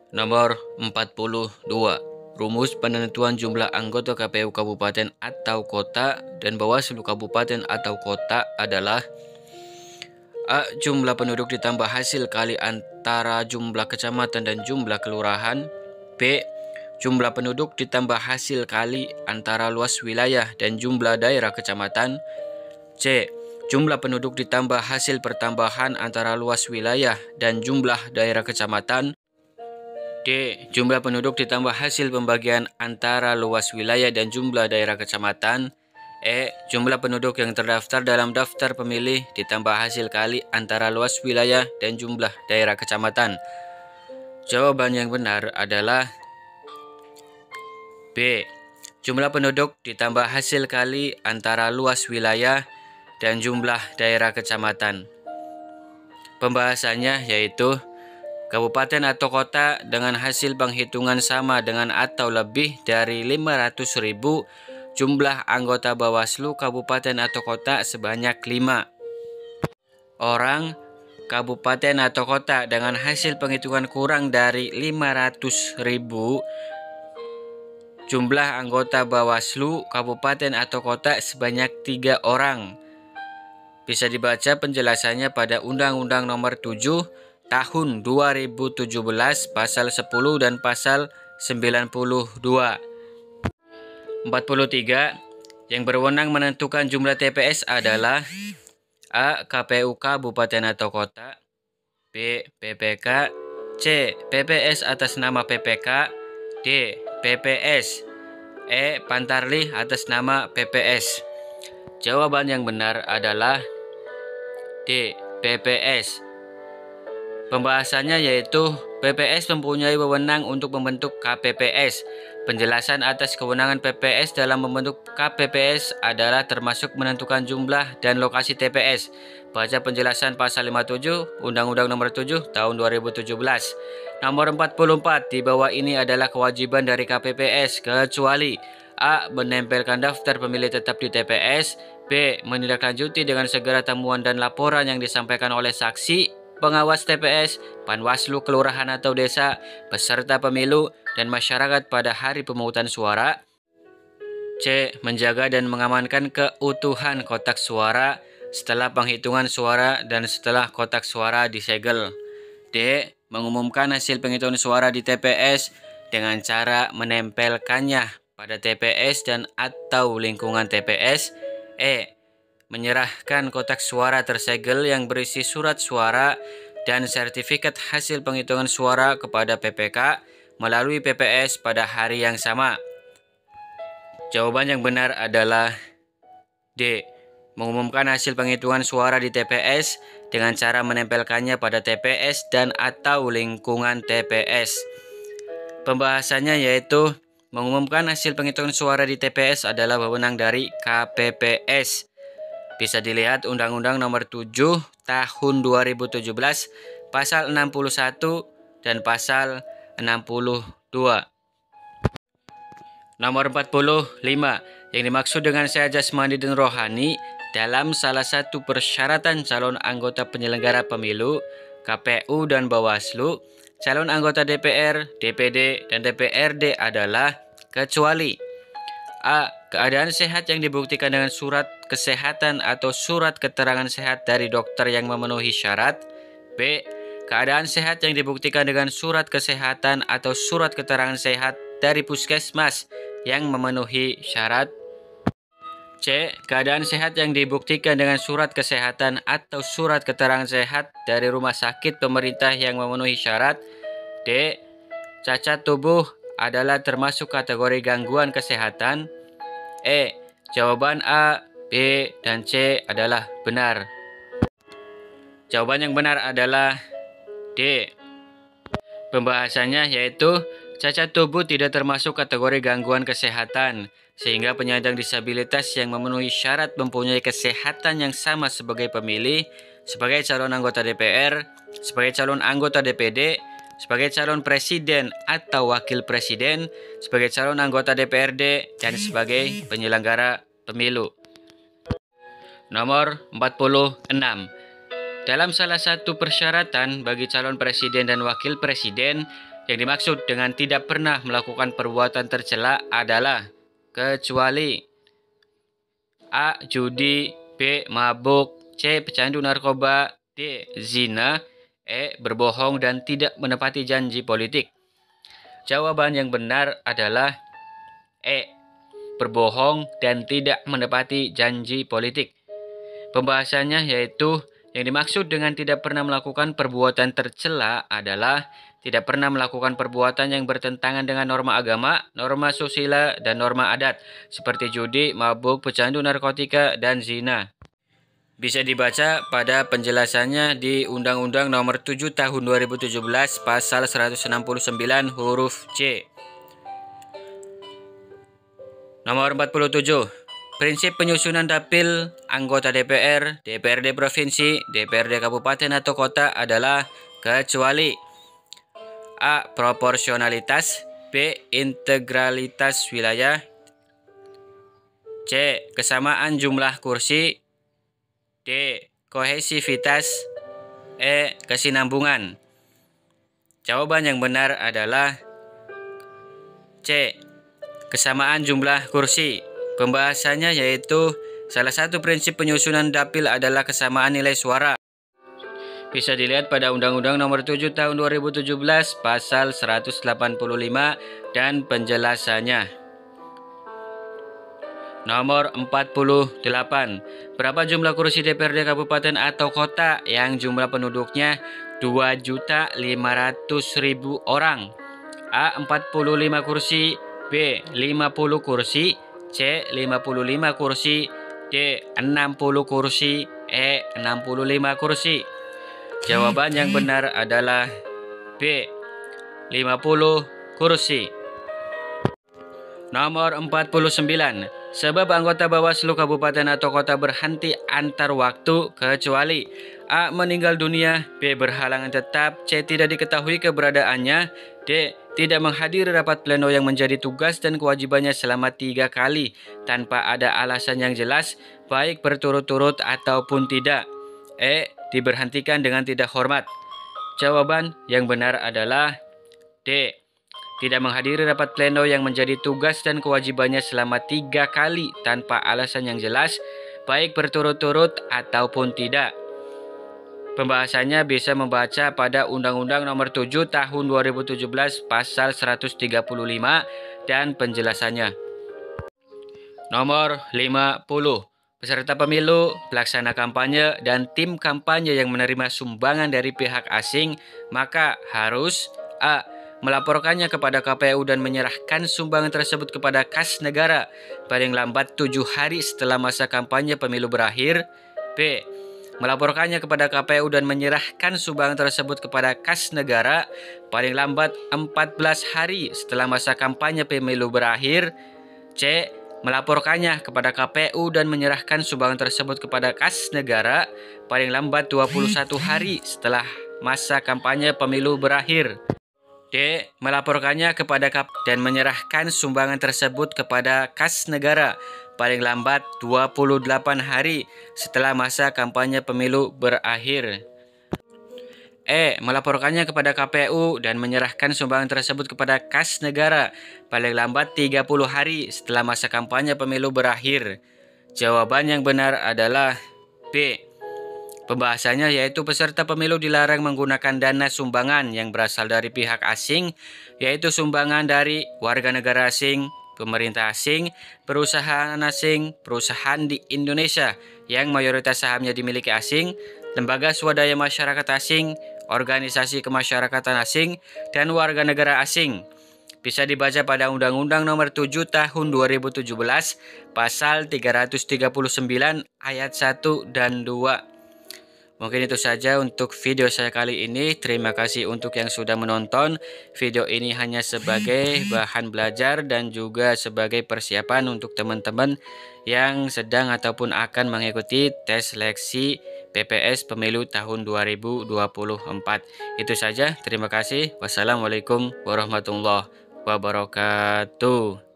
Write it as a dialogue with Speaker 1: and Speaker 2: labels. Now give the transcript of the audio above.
Speaker 1: Nomor 42. Rumus penentuan jumlah anggota KPU kabupaten atau kota dan Bawaslu kabupaten atau kota adalah: A. Jumlah penduduk ditambah hasil kali antara jumlah kecamatan dan jumlah kelurahan. B. Jumlah penduduk ditambah hasil kali antara luas wilayah dan jumlah daerah kecamatan. C. Jumlah penduduk ditambah hasil pertambahan antara luas wilayah dan jumlah daerah kecamatan. D. Jumlah penduduk ditambah hasil pembagian antara luas wilayah dan jumlah daerah kecamatan. E. Jumlah penduduk yang terdaftar dalam daftar pemilih ditambah hasil kali antara luas wilayah dan jumlah daerah kecamatan. Jawaban yang benar adalah B. Jumlah penduduk ditambah hasil kali antara luas wilayah dan jumlah daerah kecamatan. Pembahasannya yaitu kabupaten atau kota dengan hasil penghitungan sama dengan atau lebih dari 500.000 jumlah anggota Bawaslu kabupaten atau kota sebanyak 5 orang. Kabupaten atau kota dengan hasil penghitungan kurang dari 500.000 jumlah anggota Bawaslu kabupaten atau kota sebanyak 3 orang. Bisa dibaca penjelasannya pada Undang-Undang Nomor 7 Tahun 2017 Pasal 10 dan Pasal 92. 43. Yang berwenang menentukan jumlah TPS adalah: A. KPU kabupaten atau kota. B. PPK. C. PPS atas nama PPK. D. PPS. E. Pantarlih atas nama PPS. Jawaban yang benar adalah D. PPS. Pembahasannya yaitu PPS mempunyai wewenang untuk membentuk KPPS. Penjelasan atas kewenangan PPS dalam membentuk KPPS adalah termasuk menentukan jumlah dan lokasi TPS. Baca penjelasan pasal 57 Undang-Undang Nomor 7 Tahun 2017. Nomor 44 di bawah ini adalah kewajiban dari KPPS kecuali: A. Menempelkan daftar pemilih tetap di TPS. B. Menindaklanjuti dengan segera temuan dan laporan yang disampaikan oleh saksi, pengawas TPS, Panwaslu kelurahan atau desa, peserta pemilu, dan masyarakat pada hari pemungutan suara. C. Menjaga dan mengamankan keutuhan kotak suara setelah penghitungan suara dan setelah kotak suara disegel. D. Mengumumkan hasil penghitungan suara di TPS dengan cara menempelkannya pada TPS dan atau lingkungan TPS. E. Menyerahkan kotak suara tersegel yang berisi surat suara dan sertifikat hasil penghitungan suara kepada PPK melalui PPS pada hari yang sama. Jawaban yang benar adalah D. Mengumumkan hasil penghitungan suara di TPS dengan cara menempelkannya pada TPS dan atau lingkungan TPS. Pembahasannya yaitu mengumumkan hasil penghitungan suara di TPS adalah wewenang dari KPPS. Bisa dilihat Undang-Undang Nomor 7 Tahun 2017 Pasal 61 dan Pasal 62. Nomor 45. Yang dimaksud dengan sehat jasmani dan rohani dalam salah satu persyaratan calon anggota penyelenggara pemilu, KPU dan Bawaslu, calon anggota DPR, DPD, dan DPRD adalah kecuali: A. Keadaan sehat yang dibuktikan dengan surat kesehatan atau surat keterangan sehat dari dokter yang memenuhi syarat. B. Keadaan sehat yang dibuktikan dengan surat kesehatan atau surat keterangan sehat dari puskesmas yang memenuhi syarat. C. Keadaan sehat yang dibuktikan dengan surat kesehatan atau surat keterangan sehat dari rumah sakit pemerintah yang memenuhi syarat. D. Cacat tubuh adalah termasuk kategori gangguan kesehatan. E. Jawaban A, B, dan C adalah benar. Jawaban yang benar adalah D. Pembahasannya yaitu cacat tubuh tidak termasuk kategori gangguan kesehatan, sehingga penyandang disabilitas yang memenuhi syarat mempunyai kesehatan yang sama sebagai pemilih, sebagai calon anggota DPR, sebagai calon anggota DPD, sebagai calon presiden atau wakil presiden, sebagai calon anggota DPRD, dan sebagai penyelenggara pemilu. Nomor 46. Dalam salah satu persyaratan bagi calon presiden dan wakil presiden Yang dimaksud dengan tidak pernah melakukan perbuatan tercela adalah kecuali A. Judi, B. Mabuk, C. Pecandu narkoba, D. Zina, E. Berbohong dan tidak menepati janji politik. Jawaban yang benar adalah E. Berbohong dan tidak menepati janji politik. Pembahasannya yaitu yang dimaksud dengan tidak pernah melakukan perbuatan tercela adalah tidak pernah melakukan perbuatan yang bertentangan dengan norma agama, norma susila, dan norma adat, seperti judi, mabuk, pecandu narkotika, dan zina. Bisa dibaca pada penjelasannya di Undang-Undang Nomor 7 Tahun 2017 Pasal 169 huruf C. Nomor 47. Prinsip penyusunan dapil anggota DPR, DPRD Provinsi, DPRD Kabupaten atau Kota adalah kecuali A. Proporsionalitas, B. Integralitas wilayah, C. Kesamaan jumlah kursi, D. Kohesivitas, E. Kesinambungan. Jawaban yang benar adalah C. Kesamaan jumlah kursi. Pembahasannya yaitu salah satu prinsip penyusunan dapil adalah kesamaan nilai suara. Bisa dilihat pada Undang-Undang Nomor 7 Tahun 2017 Pasal 185 dan penjelasannya. Nomor 48. Berapa jumlah kursi DPRD Kabupaten atau Kota yang jumlah penduduknya 2.500.000 orang? A. 45 kursi, B. 50 kursi, C. 55 kursi, D. 60 kursi, E. 65 kursi. Jawaban yang benar adalah B. 50 kursi. Nomor 49. Sebab anggota Bawaslu Kabupaten atau Kota berhenti antar waktu kecuali A. Meninggal dunia, B. Berhalangan tetap, C. Tidak diketahui keberadaannya, D. Tidak menghadiri rapat pleno yang menjadi tugas dan kewajibannya selama 3 kali tanpa ada alasan yang jelas, baik berturut-turut ataupun tidak. E. Diberhentikan dengan tidak hormat. Jawaban yang benar adalah D. Tidak menghadiri rapat pleno yang menjadi tugas dan kewajibannya selama 3 kali tanpa alasan yang jelas, baik berturut-turut ataupun tidak. Pembahasannya bisa membaca pada Undang-Undang Nomor 7 Tahun 2017 Pasal 135 dan penjelasannya. Nomor 50. Peserta pemilu, pelaksana kampanye, dan tim kampanye yang menerima sumbangan dari pihak asing maka harus A. Melaporkannya kepada KPU dan menyerahkan sumbangan tersebut kepada kas negara paling lambat 7 hari setelah masa kampanye pemilu berakhir. B. Melaporkannya kepada KPU dan menyerahkan sumbangan tersebut kepada kas negara paling lambat 14 hari setelah masa kampanye pemilu berakhir. C. Melaporkannya kepada KPU dan menyerahkan sumbangan tersebut kepada kas negara paling lambat 21 hari setelah masa kampanye pemilu berakhir. D. Melaporkannya kepada KPU dan menyerahkan sumbangan tersebut kepada kas negara paling lambat 28 hari setelah masa kampanye pemilu berakhir. E. Melaporkannya kepada KPU dan menyerahkan sumbangan tersebut kepada kas negara paling lambat 30 hari setelah masa kampanye pemilu berakhir. Jawaban yang benar adalah B. Pembahasannya yaitu peserta pemilu dilarang menggunakan dana sumbangan yang berasal dari pihak asing, yaitu sumbangan dari warga negara asing, pemerintah asing, perusahaan asing, perusahaan di Indonesia yang mayoritas sahamnya dimiliki asing, lembaga swadaya masyarakat asing, organisasi kemasyarakatan asing, dan warga negara asing. Bisa dibaca pada Undang-Undang Nomor 7 Tahun 2017 Pasal 339 Ayat 1 dan 2. Mungkin itu saja untuk video saya kali ini. Terima kasih untuk yang sudah menonton. Video ini hanya sebagai bahan belajar dan juga sebagai persiapan untuk teman-teman yang sedang ataupun akan mengikuti tes seleksi PPS Pemilu tahun 2024. Itu saja. Terima kasih. Wassalamualaikum warahmatullahi wabarakatuh.